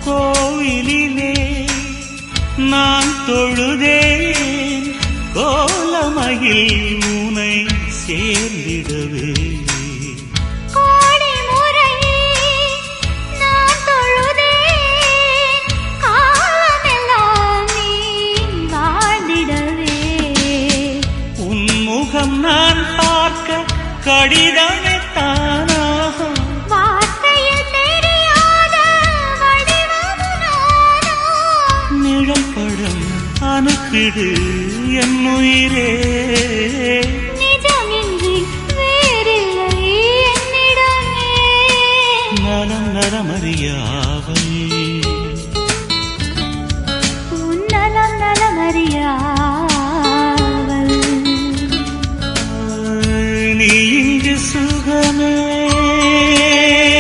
கோவிலிலே நான் தொழுதேன் கோலமயில் உனை சேர்ந்திடவே நான் பார்க்க கடிதமே தானாக வார்த்தையில் தெரியாத நிழற்படம் அனுப்பிடு என் உயிரே நிஜமின்றி வேறில்லை என்னிடமே நலம் நலமறியாவை